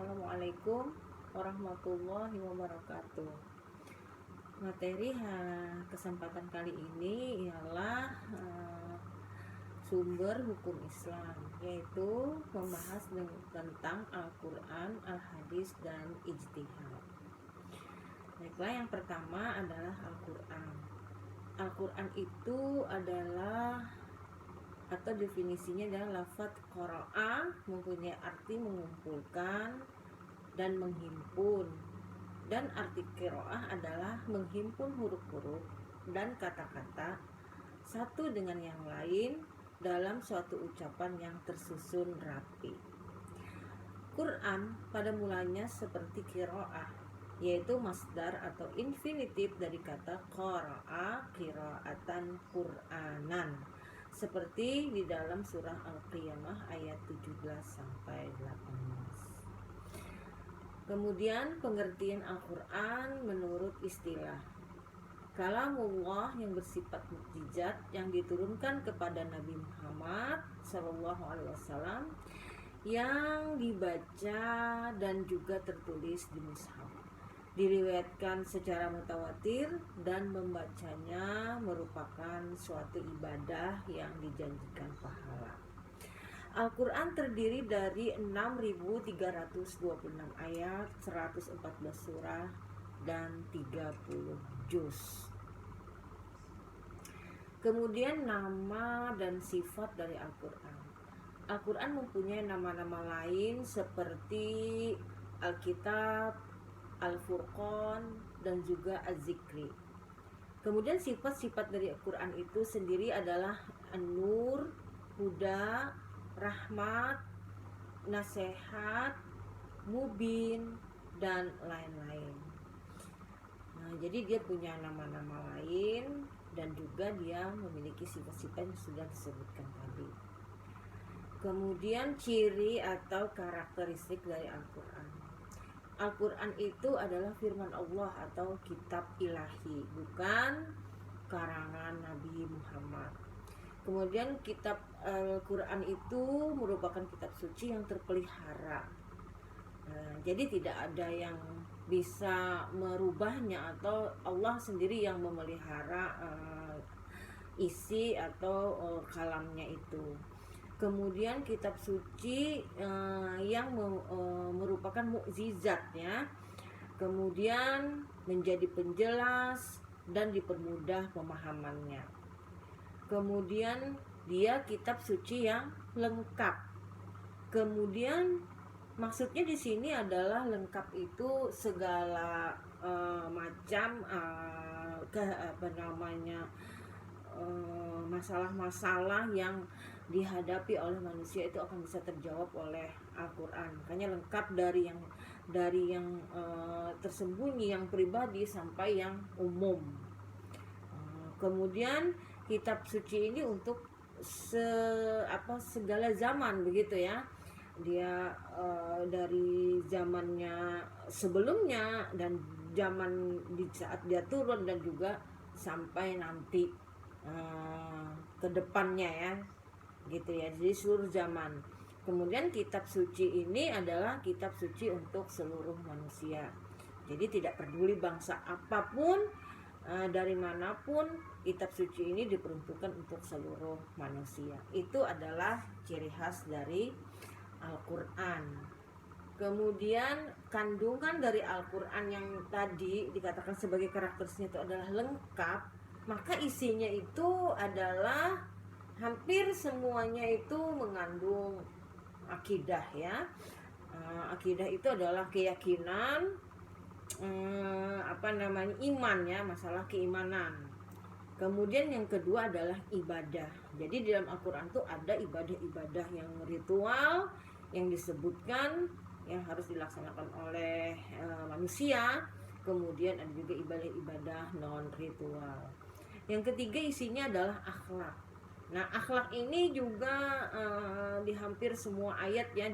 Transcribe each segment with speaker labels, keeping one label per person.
Speaker 1: Assalamualaikum warahmatullahi wabarakatuh. Materi kesempatan kali ini ialah sumber hukum Islam, yaitu membahas tentang Al-Quran, Al-Hadis, dan Ijtihad. Baiklah, yang pertama adalah Al-Quran. Al-Quran itu adalah, atau definisinya adalah lafaz qara'a, mempunyai arti mengumpulkan dan menghimpun, dan arti qiraah adalah menghimpun huruf-huruf dan kata-kata satu dengan yang lain dalam suatu ucapan yang tersusun rapi. Quran pada mulanya seperti qiraah, yaitu masdar atau infinitif dari kata qara'a, qira'atan, qur'anan, seperti di dalam surah Al-Qiyamah ayat 17 sampai 18. Kemudian pengertian Al-Quran menurut istilah kalamullah yang bersifat mukjizat yang diturunkan kepada Nabi Muhammad SAW, yang dibaca dan juga tertulis di mushaf, diriwayatkan secara mutawatir, dan membacanya merupakan suatu ibadah yang dijanjikan pahala. Al-Quran terdiri dari 6.326 ayat, 114 surah, dan 30 juz. Kemudian nama dan sifat dari Al-Quran. Al-Quran mempunyai nama-nama lain seperti Al-Kitab, Al-Furqan, dan juga Az-Zikri. Kemudian sifat-sifat dari Al-Quran itu sendiri adalah An-Nur, Huda, Rahmat, Nasihat, Mubin, dan lain-lain. Nah, jadi dia punya nama-nama lain dan juga dia memiliki sifat-sifat yang sudah disebutkan tadi. Kemudian ciri atau karakteristik dari Al-Quran. Al-Quran itu adalah firman Allah atau kitab ilahi, bukan karangan Nabi Muhammad. Kemudian kitab Al-Quran itu merupakan kitab suci yang terpelihara. Jadi tidak ada yang bisa merubahnya, atau Allah sendiri yang memelihara isi atau kalamnya itu. Kemudian kitab suci yang merupakan mukjizat ya. Kemudian menjadi penjelas dan dipermudah pemahamannya. Kemudian dia kitab suci yang lengkap. Kemudian maksudnya di sini adalah lengkap itu segala macam masalah-masalah yang dihadapi oleh manusia itu akan bisa terjawab oleh Al-Quran. Makanya lengkap dari yang tersembunyi, yang pribadi, sampai yang umum. Kemudian kitab suci ini untuk segala zaman begitu ya. Dia dari zamannya sebelumnya dan zaman di saat dia turun, dan juga sampai nanti ke depannya ya, gitu ya. Jadi seluruh zaman. Kemudian kitab suci ini adalah kitab suci untuk seluruh manusia. Jadi tidak peduli bangsa apapun, dari manapun, kitab suci ini diperuntukkan untuk seluruh manusia. Itu adalah ciri khas dari Al-Quran. Kemudian kandungan dari Al-Quran yang tadi dikatakan sebagai karakteristiknya itu adalah lengkap, maka isinya itu adalah hampir semuanya itu mengandung akidah ya. Akidah itu adalah keyakinan, iman ya, masalah keimanan. Kemudian yang kedua adalah ibadah. Jadi di dalam Al-Quran itu ada ibadah-ibadah yang ritual yang disebutkan yang harus dilaksanakan oleh manusia. Kemudian ada juga ibadah-ibadah non ritual. Yang ketiga isinya adalah akhlak. Nah, akhlak ini juga di hampir semua ayat ya,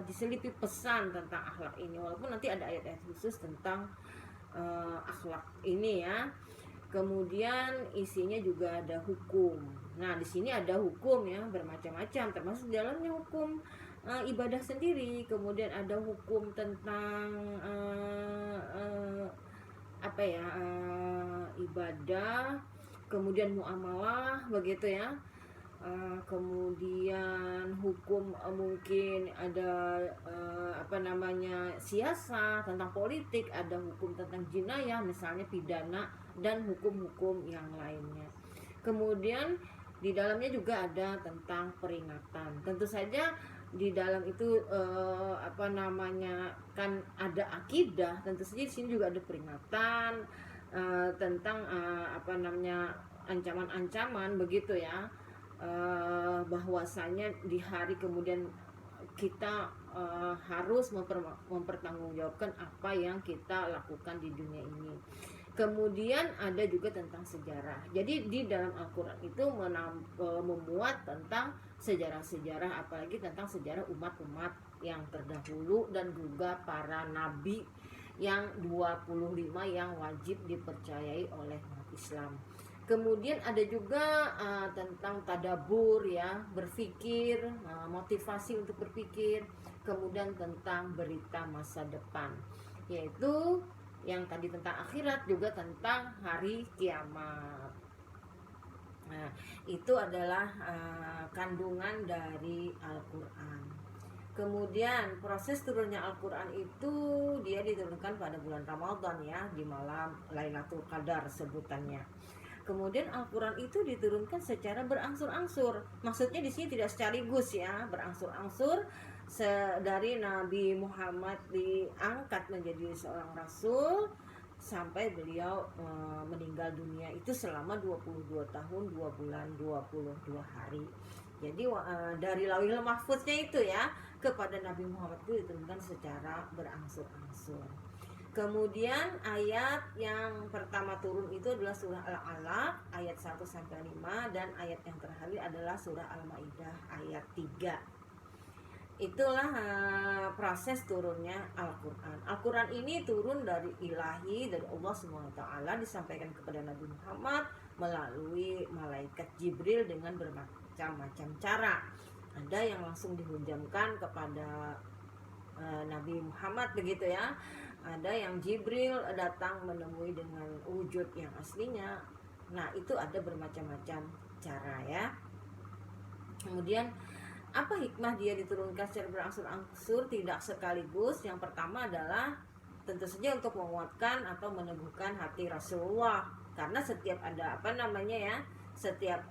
Speaker 1: diselipi pesan tentang akhlak ini, walaupun nanti ada ayat-ayat khusus tentang akhlak ini ya. Kemudian isinya juga ada hukum. Nah, di sini ada hukum ya bermacam-macam, termasuk di dalamnya hukum ibadah sendiri, kemudian ada hukum tentang apa ya, ibadah, kemudian muamalah begitu ya. Kemudian hukum, mungkin ada apa namanya, siasa tentang politik, ada hukum tentang jinayah misalnya pidana, dan hukum-hukum yang lainnya. Kemudian di dalamnya juga ada tentang peringatan. Tentu saja di dalam itu apa namanya, kan ada akidah, tentu saja di sini juga ada peringatan tentang apa namanya, ancaman-ancaman begitu ya. Bahwasanya di hari kemudian kita harus mempertanggungjawabkan apa yang kita lakukan di dunia ini. Kemudian ada juga tentang sejarah. Jadi di dalam Al-Quran itu memuat tentang sejarah-sejarah, apalagi tentang sejarah umat-umat yang terdahulu dan juga para nabi yang 25 yang wajib dipercayai oleh umat Islam. Kemudian ada juga tentang tadabur ya, berpikir, motivasi untuk berpikir. Kemudian tentang berita masa depan, yaitu yang tadi tentang akhirat, juga tentang hari kiamat. Nah, itu adalah kandungan dari Al-Quran. Kemudian proses turunnya Al-Quran itu dia diturunkan pada bulan Ramadan ya, di malam Lailatul Qadar sebutannya. Kemudian Al-Quran itu diturunkan secara berangsur-angsur. Maksudnya di sini tidak sekaligus ya, berangsur-angsur dari Nabi Muhammad diangkat menjadi seorang rasul sampai beliau meninggal dunia, itu selama 22 tahun 2 bulan 22 hari. Jadi dari Lauhul Mahfuznya itu ya kepada Nabi Muhammad itu diturunkan secara berangsur-angsur. Kemudian ayat yang pertama turun itu adalah surah Al-Alaq ayat 1 sampai 5, dan ayat yang terakhir adalah surah Al-Maidah ayat 3. Itulah proses turunnya Al-Quran. Al-Quran ini turun dari ilahi, dari Allah SWT, disampaikan kepada Nabi Muhammad melalui malaikat Jibril dengan bermacam-macam cara. Ada yang langsung dihujamkan kepada Nabi Muhammad begitu ya. Ada yang Jibril datang menemui dengan wujud yang aslinya. Nah, itu ada bermacam-macam cara ya. Kemudian apa hikmah dia diturunkan secara berangsur-angsur, tidak sekaligus? Yang pertama adalah tentu saja untuk menguatkan atau meneguhkan hati Rasulullah. Karena setiap ada apa namanya ya, setiap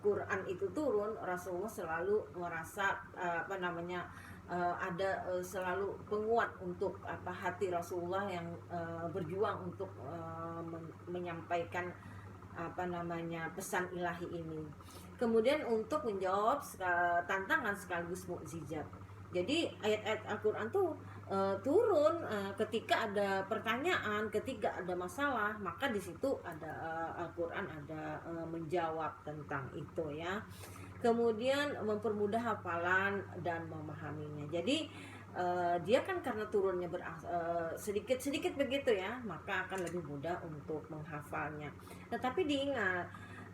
Speaker 1: Quran itu turun, Rasulullah selalu merasa apa namanya, ada selalu penguat untuk apa hati Rasulullah yang berjuang untuk menyampaikan apa namanya pesan ilahi ini. Kemudian untuk menjawab tantangan sekaligus mukjizat. Jadi ayat-ayat Al-Quran tuh turun ketika ada pertanyaan, ketika ada masalah, maka di situ ada Al-Quran ada menjawab tentang itu ya. Kemudian mempermudah hafalan dan memahaminya. Jadi dia kan karena turunnya sedikit-sedikit begitu ya, maka akan lebih mudah untuk menghafalnya. Tetapi diingat,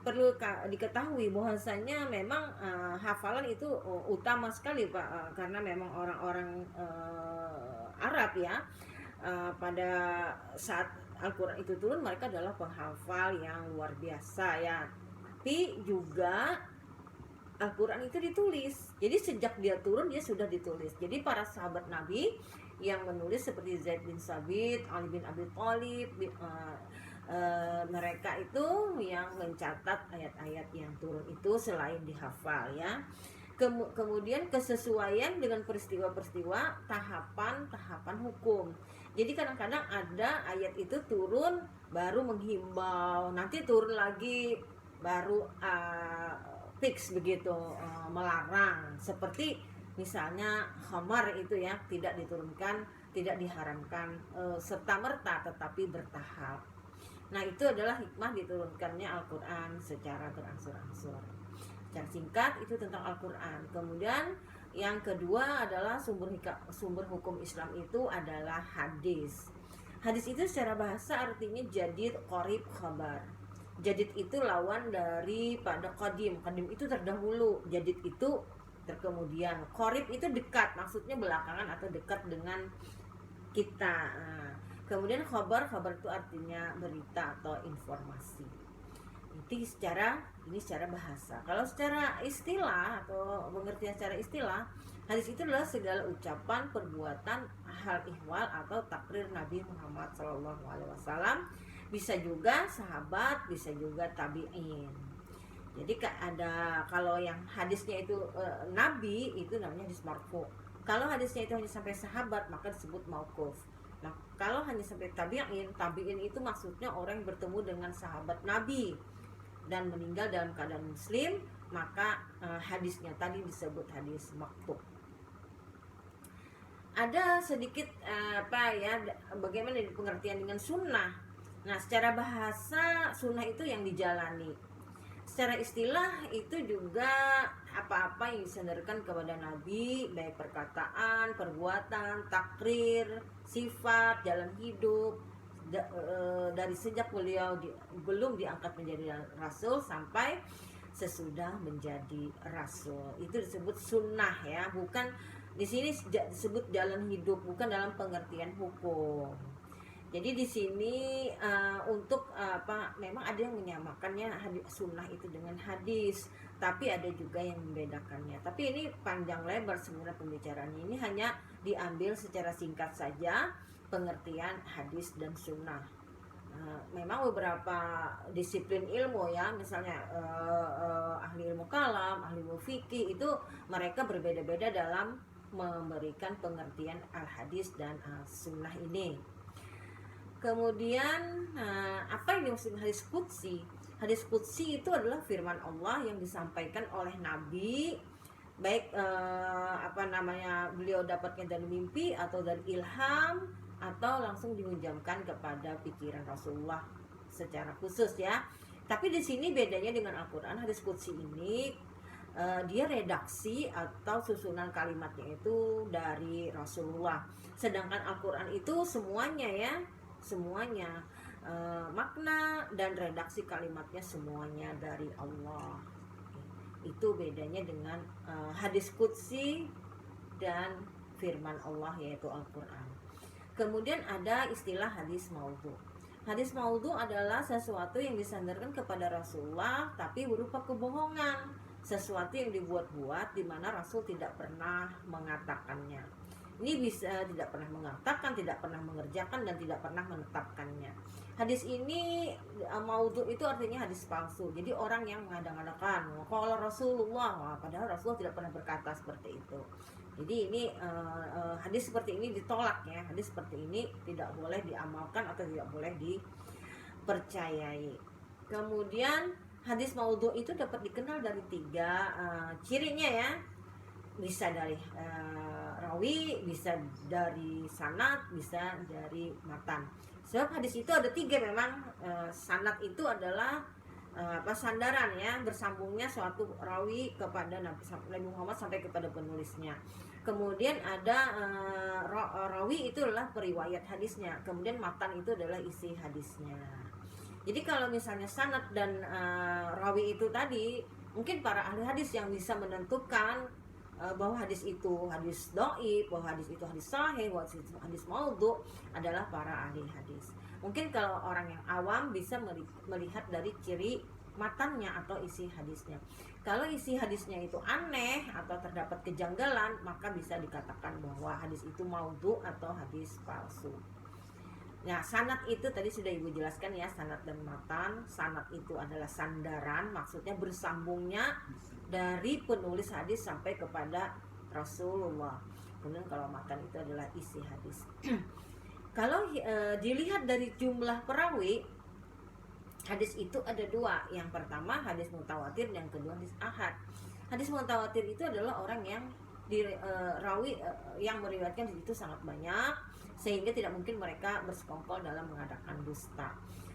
Speaker 1: perlu diketahui bahwasanya memang hafalan itu utama sekali Pak, karena memang orang-orang Arab ya, pada saat Al-Quran itu turun mereka adalah penghafal yang luar biasa ya. Tapi juga Al-Quran itu ditulis. Jadi sejak dia turun dia sudah ditulis. Jadi para sahabat Nabi yang menulis seperti Zaid bin Sabit, Ali bin Abi Thalib, mereka itu yang mencatat ayat-ayat yang turun itu selain dihafal ya. Kemudian kesesuaian dengan peristiwa-peristiwa, tahapan-tahapan hukum. Jadi kadang-kadang ada ayat itu turun baru menghimbau, nanti turun lagi baru fix begitu, melarang. Seperti misalnya khamar itu ya, tidak diturunkan, tidak diharamkan serta-merta, tetapi bertahap. Nah, itu adalah hikmah diturunkannya Al-Quran secara berangsur-angsur. Secara singkat itu tentang Al-Quran. Kemudian yang kedua adalah sumber hukum Islam itu adalah hadis. Hadis itu secara bahasa artinya jadid, qorib, khabar. Jadid itu lawan dari pada qadim. Qadim itu terdahulu. Jadid itu terkemudian. Qorib itu dekat, maksudnya belakangan atau dekat dengan kita. Kemudian khabar itu artinya berita atau informasi. Ini secara bahasa. Kalau secara istilah atau pengertian secara istilah, hadis itu adalah segala ucapan, perbuatan, hal ihwal atau takrir Nabi Muhammad SAW. Bisa juga sahabat, bisa juga tabi'in. Jadi ada, kalau yang hadisnya itu Nabi, itu namanya hadis marfu. Kalau hadisnya itu hanya sampai sahabat, maka disebut mauquf. Nah, kalau hanya sampai tabi'in itu maksudnya orang yang bertemu dengan sahabat Nabi dan meninggal dalam keadaan muslim, maka hadisnya tadi disebut hadis maktub. Ada sedikit bagaimana pengertian dengan sunnah. Nah, secara bahasa sunnah itu yang dijalani. Secara istilah itu juga apa-apa yang disandarkan kepada Nabi, baik perkataan, perbuatan, takrir, sifat, jalan hidup, dari sejak beliau belum diangkat menjadi rasul sampai sesudah menjadi rasul. Itu disebut sunnah ya, bukan di sini disebut jalan hidup, bukan dalam pengertian hukum. Jadi di sini memang ada yang menyamakannya sunnah itu dengan hadis, tapi ada juga yang membedakannya. Tapi ini panjang lebar sebenarnya pembicaraannya. Ini hanya diambil secara singkat saja pengertian hadis dan sunnah. Memang beberapa disiplin ilmu ya, misalnya ahli ilmu kalam, ahli ilmu fikih, itu mereka berbeda-beda dalam memberikan pengertian al-hadis dan sunnah ini. Kemudian apa yang dimaksud hadis qudsi? Hadis qudsi itu adalah firman Allah yang disampaikan oleh Nabi, baik beliau dapatnya dari mimpi atau dari ilham, atau langsung dihujamkan kepada pikiran Rasulullah secara khusus ya. Tapi di sini bedanya dengan Al-Qur'an, hadis qudsi ini dia redaksi atau susunan kalimatnya itu dari Rasulullah. Sedangkan Al-Qur'an itu semuanya makna dan redaksi kalimatnya semuanya dari Allah. Itu bedanya dengan hadis qudsi dan firman Allah yaitu Al-Qur'an. Kemudian ada istilah hadis maudhu. Hadis maudhu adalah sesuatu yang disandarkan kepada Rasulullah tapi berupa kebohongan, sesuatu yang dibuat-buat di mana Rasul tidak pernah mengatakannya. Ini bisa tidak pernah mengatakan, tidak pernah mengerjakan, dan tidak pernah menetapkannya. Hadis ini maudhu itu artinya hadis palsu. Jadi orang yang mengada-ngadakan kalau Rasulullah, padahal Rasulullah tidak pernah berkata seperti itu. Jadi ini hadis seperti ini ditolak ya. Hadis seperti ini tidak boleh diamalkan atau tidak boleh dipercayai. Kemudian hadis maudhu itu dapat dikenal dari 3 cirinya ya. Bisa dari rawi, bisa dari sanad, bisa dari matan. Sebab hadis itu ada 3 memang. Sanad itu adalah sandaran ya, bersambungnya suatu rawi kepada Nabi Muhammad sampai kepada penulisnya. Kemudian ada rawi itu adalah periwayat hadisnya. Kemudian matan itu adalah isi hadisnya. Jadi kalau misalnya sanad dan rawi itu tadi, mungkin para ahli hadis yang bisa menentukan bahwa hadis itu hadis dhaif, bahwa hadis itu hadis sahih, bahwa hadis itu hadis maudhu adalah para ahli hadis. Mungkin kalau orang yang awam bisa melihat dari ciri matannya atau isi hadisnya. Kalau isi hadisnya itu aneh atau terdapat kejanggalan, maka bisa dikatakan bahwa hadis itu maudhu atau hadis palsu. Nah, sanad itu tadi sudah Ibu jelaskan ya, sanad dan matan. Sanad itu adalah sandaran, maksudnya bersambungnya dari penulis hadis sampai kepada Rasulullah. Kemudian kalau matan itu adalah isi hadis. Kalau dilihat dari jumlah perawi, hadis itu ada 2. Yang pertama hadis mutawatir, yang kedua hadis ahad. Hadis mutawatir itu adalah orang yang rawi yang meriwayatkan di situ sangat banyak, sehingga tidak mungkin mereka bersekongkol dalam mengadakan dusta.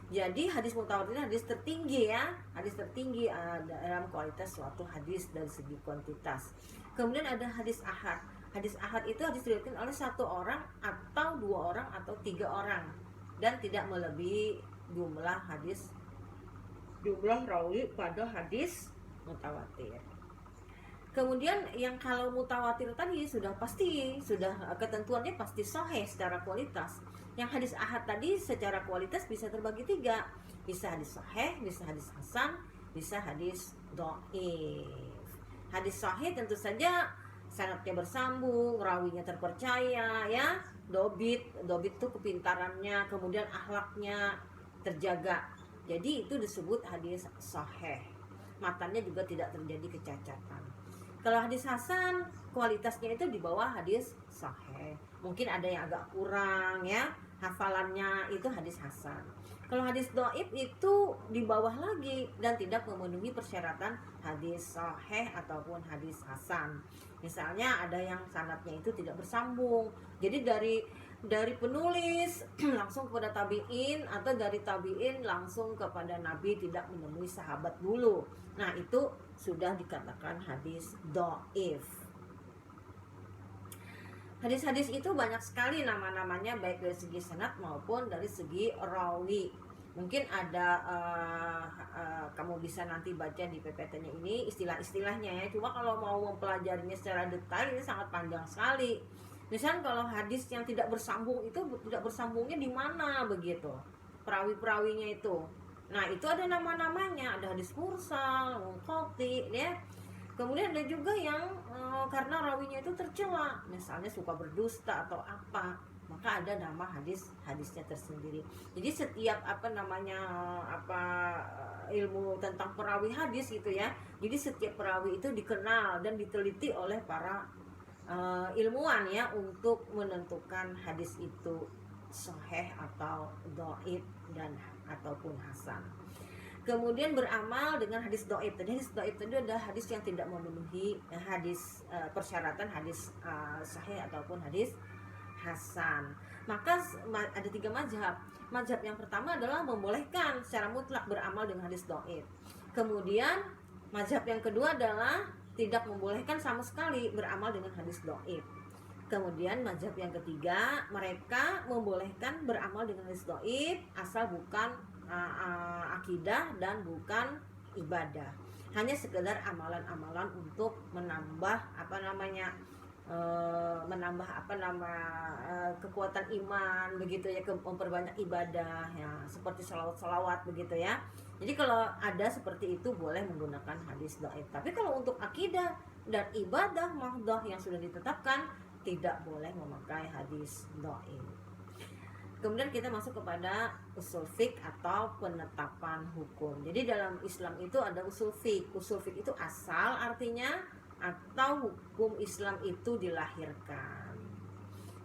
Speaker 1: Jadi hadis mutawatir hadis tertinggi ya, hadis tertinggi dalam kualitas suatu hadis dari segi kuantitas. Kemudian ada hadis ahad. Hadis ahad itu hadis diriwayatkan oleh 1 orang atau 2 orang atau 3 orang dan tidak melebihi jumlah rawi pada hadis mutawatir. Kemudian yang kalau mutawatir tadi sudah pasti, sudah ketentuannya pasti sahih secara kualitas. Yang hadis ahad tadi secara kualitas bisa terbagi tiga, bisa hadis sahih, bisa hadis hasan, bisa hadis dhaif. Hadis sahih tentu saja sanadnya bersambung, rawinya terpercaya, ya, dobit itu kepintarannya, kemudian akhlaknya terjaga. Jadi itu disebut hadis sahih. Matanya juga tidak terjadi kecacatan. Kalau hadis hasan, kualitasnya itu di bawah hadis sahih. Mungkin ada yang agak kurang, ya, hafalannya itu hadis hasan. Kalau hadis dhaif itu di bawah lagi dan tidak memenuhi persyaratan hadis sahih ataupun hadis hasan. Misalnya ada yang sanadnya itu tidak bersambung. Jadi dari penulis langsung kepada tabi'in, atau dari tabi'in langsung kepada nabi, tidak menemui sahabat dulu. Nah, itu sudah dikatakan hadis dhaif. Hadis-hadis itu banyak sekali nama-namanya, baik dari segi sanad maupun dari segi rawi. Mungkin ada kamu bisa nanti baca di PPT-nya ini istilah-istilahnya, ya. Cuma kalau mau mempelajarinya secara detail ini sangat panjang sekali. Misalnya kalau hadis yang tidak bersambung itu tidak bersambungnya di mana begitu, perawi-perawinya itu. Nah, itu ada nama-namanya, ada hadis mursal, munqati, ya. Kemudian ada juga yang karena rawinya itu tercela, misalnya suka berdusta atau apa, maka ada nama hadisnya tersendiri. Jadi setiap ilmu tentang perawi hadis gitu, ya. Jadi setiap perawi itu dikenal dan diteliti oleh para ilmuwan, ya, untuk menentukan hadis itu sahih atau dhaif dan ataupun hasan. Kemudian beramal dengan hadis dhaif. Hadis dhaif tadi adalah hadis yang tidak memenuhi persyaratan hadis sahih ataupun hadis hasan. Maka ada 3 mazhab. Mazhab yang pertama adalah membolehkan secara mutlak beramal dengan hadis dhaif. Kemudian mazhab yang kedua adalah tidak membolehkan sama sekali beramal dengan hadis dhaif. Kemudian mazhab yang ketiga, mereka membolehkan beramal dengan hadis dhaif asal bukan akidah dan bukan ibadah, hanya sekedar amalan-amalan untuk menambah kekuatan iman begitu, ya, memperbanyak ibadah, ya, seperti salawat begitu, ya. Jadi kalau ada seperti itu boleh menggunakan hadis dhaif. Tapi kalau untuk akidah dan ibadah mahdoh yang sudah ditetapkan, tidak boleh memakai hadis dhaif. Kemudian kita masuk kepada usul fiqh atau penetapan hukum. Jadi dalam Islam itu ada usul fiqh. Usul fiqh itu asal artinya, atau hukum Islam itu dilahirkan.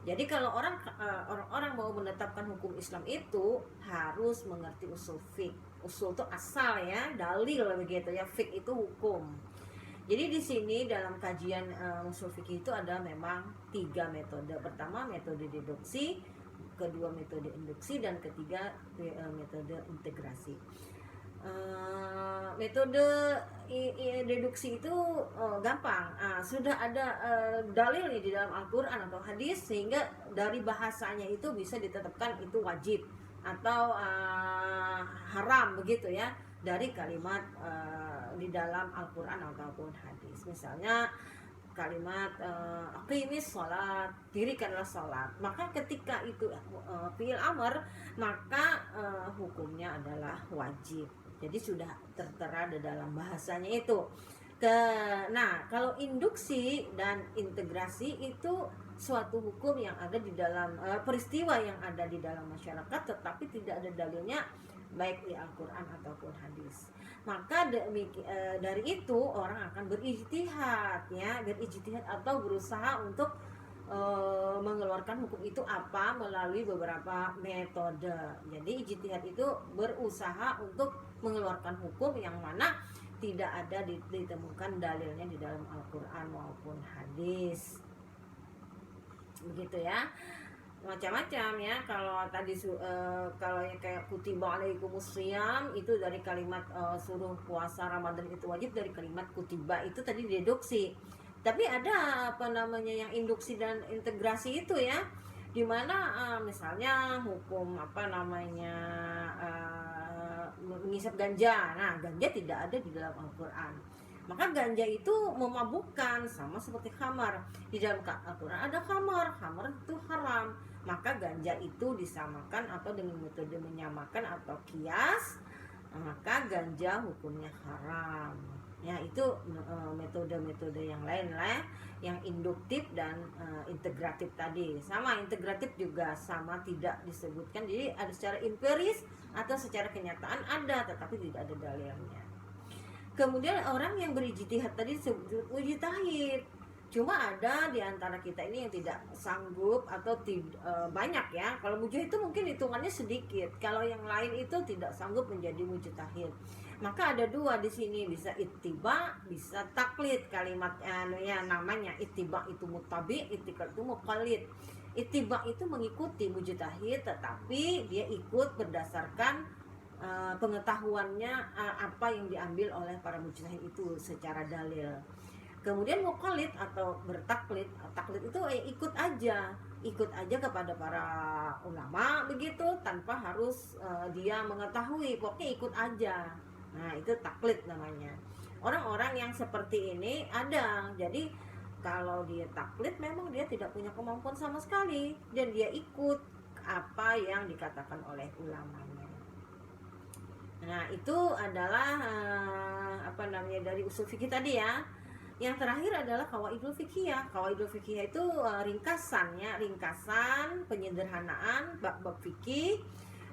Speaker 1: Jadi kalau orang mau menetapkan hukum Islam itu harus mengerti usul fiqh. Usul itu asal, ya, dalil begitu, ya. Fiqh itu hukum. Jadi di sini dalam kajian usul fikih itu ada memang 3 metode. Pertama metode deduksi, kedua metode induksi, dan ketiga metode integrasi. Metode deduksi itu gampang. Sudah ada dalil nih di dalam Al-Quran atau hadis, sehingga dari bahasanya itu bisa ditetapkan itu wajib atau haram begitu, ya, dari kalimat di dalam Al-Quran ataupun hadis. Misalnya kalimat aqimis sholat, dirikanlah sholat, maka ketika itu fi'il amr, maka hukumnya adalah wajib. Jadi sudah tertera di dalam bahasanya itu. Nah, kalau induksi dan integrasi itu suatu hukum yang ada di dalam peristiwa yang ada di dalam masyarakat, tetapi tidak ada dalilnya baik di Al-Quran ataupun hadis. Maka dari itu orang akan berijtihad, ya, atau berusaha untuk mengeluarkan hukum itu melalui beberapa metode. Jadi ijtihad itu berusaha untuk mengeluarkan hukum yang mana tidak ada ditemukan dalilnya di dalam Al-Quran maupun hadis. Begitu, ya. Macam-macam, ya. Kalau tadi kalau yang kayak kutiba alaikumusiyam itu dari kalimat suruh puasa Ramadan itu wajib, dari kalimat kutiba itu tadi deduksi. Tapi ada yang induksi dan integrasi itu, ya, dimana misalnya hukum menghisap ganja. Nah, ganja tidak ada di dalam Al-Quran, Maka ganja itu memabukkan, sama seperti khamar. Di dalam Al-Quran ada khamar itu haram. Maka ganja itu disamakan atau dengan metode menyamakan atau kias, maka ganja hukumnya haram. Ya, itu metode-metode yang lain lah, yang induktif dan integratif tadi. Sama integratif juga sama, tidak disebutkan. Jadi ada secara empiris atau secara kenyataan ada, tetapi tidak ada dalilnya. Kemudian orang yang berijtihad tadi disebut mujtahid. Cuma ada di antara kita ini yang tidak sanggup atau banyak ya. Kalau mujtahid itu mungkin hitungannya sedikit. Kalau yang lain itu tidak sanggup menjadi mujtahid. Maka ada dua di sini, bisa ittiba, bisa taklid. Kalimatnya ya, namanya ittiba itu muttabi, ittiba itu muqallid. Ittiba itu mengikuti mujtahid, tetapi dia ikut berdasarkan pengetahuannya, apa yang diambil oleh para mujtahid itu secara dalil. Kemudian muqallid atau bertaklid, taklid itu ikut aja kepada para ulama begitu, tanpa harus dia mengetahui, pokoknya ikut aja. Nah, itu taklid namanya. Orang-orang yang seperti ini ada. Jadi kalau dia taklid memang dia tidak punya kemampuan sama sekali, dan dia ikut apa yang dikatakan oleh ulamanya. Nah, itu adalah dari usul fikih tadi ya. Yang terakhir adalah qawaidul fiqhiyah. Qawaidul fiqhiyah itu ringkasan penyederhanaan bab-bab fikih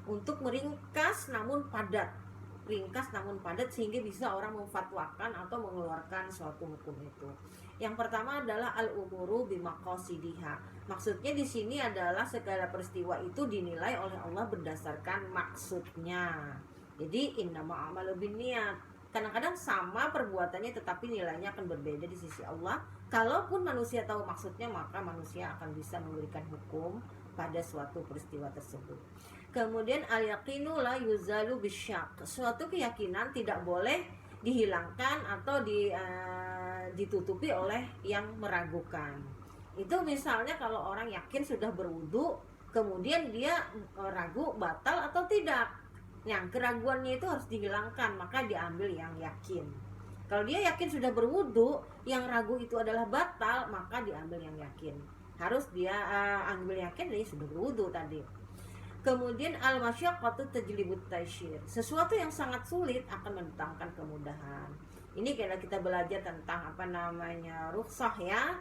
Speaker 1: untuk meringkas namun padat. Sehingga bisa orang memfatwakan atau mengeluarkan suatu hukum itu. Yang pertama adalah al-umuru bimaqasidiha. Maksudnya di sini adalah segala peristiwa itu dinilai oleh Allah berdasarkan maksudnya. Jadi innama a'malu binniyat. Kadang-kadang sama perbuatannya tetapi nilainya akan berbeda di sisi Allah. Kalaupun manusia tahu maksudnya, maka manusia akan bisa memberikan hukum pada suatu peristiwa tersebut. Kemudian al-yaqinu la yuzalu bisyak. Suatu keyakinan tidak boleh dihilangkan atau ditutupi oleh yang meragukan. Itu misalnya kalau orang yakin sudah berwudu, kemudian dia ragu batal atau tidak. Yang keraguannya itu harus dihilangkan, maka diambil yang yakin. Kalau dia yakin sudah berwudu, yang ragu itu adalah batal, maka diambil yang yakin. Harus dia ambil yakin dia sudah berwudu tadi. Kemudian al-masyaqqatu tajlibut taisyir. Sesuatu yang sangat sulit akan mendatangkan kemudahan. Ini kalau kita belajar tentang rukhsah ya.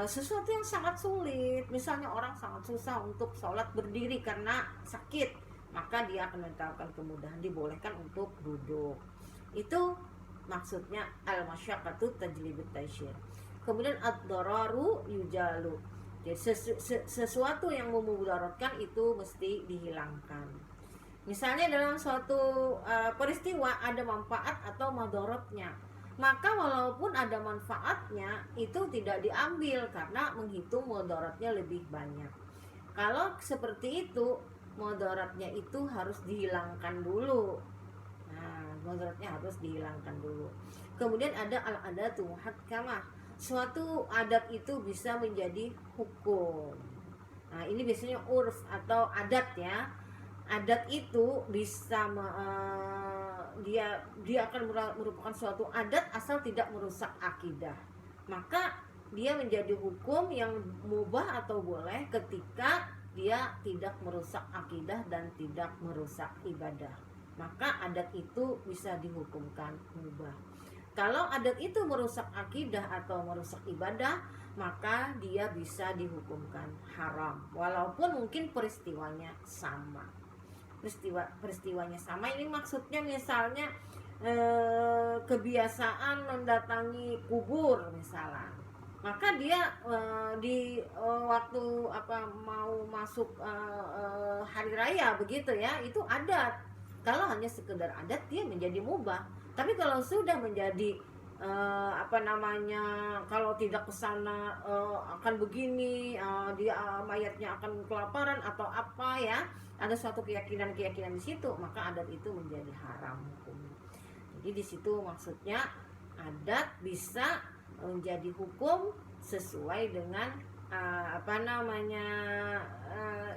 Speaker 1: Sesuatu yang sangat sulit, misalnya orang sangat susah untuk sholat berdiri karena sakit, maka dia akan mendatangkan kemudahan, dibolehkan untuk duduk. Itu maksudnya al-masyaqqatu tajlibut taisyir. Kemudian ad-dararu yujalu. Jadi sesuatu yang memudaratkan itu mesti dihilangkan. Misalnya dalam suatu peristiwa ada manfaat atau madaratnya, maka walaupun ada manfaatnya itu tidak diambil karena menghitung madaratnya lebih banyak. Kalau seperti itu, madaratnya itu harus dihilangkan dulu. Nah, madaratnya harus dihilangkan dulu. Kemudian ada al-adatu muhakkamah. Suatu adat itu bisa menjadi hukum. Nah, ini biasanya urf atau adat ya. Adat itu bisa dia akan merupakan suatu adat asal tidak merusak akidah. Maka dia menjadi hukum yang mubah atau boleh ketika dia tidak merusak akidah dan tidak merusak ibadah. Maka adat itu bisa dihukumkan mubah. Kalau adat itu merusak akidah atau merusak ibadah, maka dia bisa dihukumkan haram, walaupun mungkin peristiwanya sama. Peristiwanya sama ini maksudnya misalnya kebiasaan mendatangi kubur misalnya. Maka dia di waktu mau masuk hari raya begitu ya, itu adat. Kalau hanya sekedar adat dia menjadi mubah. Tapi kalau sudah menjadi kalau tidak kesana akan begini, dia mayatnya akan kelaparan atau apa ya, ada suatu keyakinan di situ, maka adat itu menjadi haram hukumnya. Jadi di situ maksudnya adat bisa menjadi hukum sesuai dengan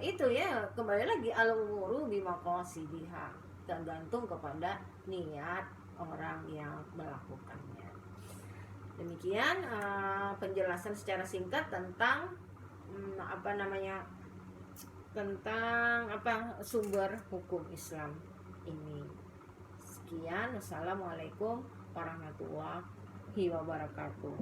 Speaker 1: itu ya, kembali lagi al-umuru bimaqasidiha, tergantung kepada niat orang yang melakukannya. Demikian penjelasan secara singkat tentang tentang sumber hukum Islam ini. Sekian, wassalamualaikum warahmatullahi wabarakatuh.